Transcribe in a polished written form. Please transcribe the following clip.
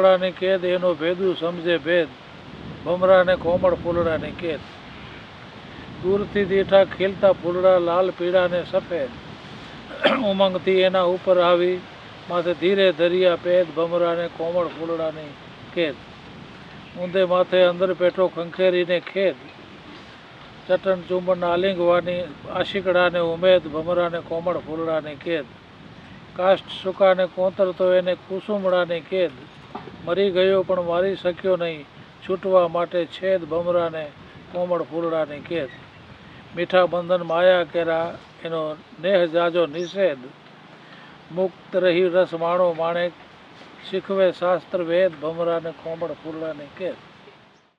ભમરાની કેદ એનો ભેદું સમજે ભેદ, ભમરાને કોમળ ફૂલડાની કેદ. દૂરથી દીઠા ખીલતા ફૂલડા લાલ પીળા ને સફેદ, ઉમંગથી એના ઉપર આવી માથે ધીરે ધરિયા પેદ, ભમરાને કોમળ ફૂલડાની કેદ. ઊંધે માથે અંદર પેઠો ખંખેરીને ખેદ, ચટણ ચુંબન આલિંગવાની આશિકડાને ઉમેદ, ભમરાને કોમળ ફૂલડાની કેદ. કાષ્ઠ સુકાને કોતરતો એને કુસુમડાની કેદ, મરી ગયો પણ મારી શક્યો નહીં, છૂટવા માટે છેદ, ભમરાને કોમળ ફૂલડાની કેદ. મીઠા બંધન માયા કેરા એનો નેહ જાજો નિષેધ, મુક્ત રહી રસ માણો માણેક, શીખવે શાસ્ત્ર વેદ, ભમરાને કોમળ ફૂલડાની કેદ.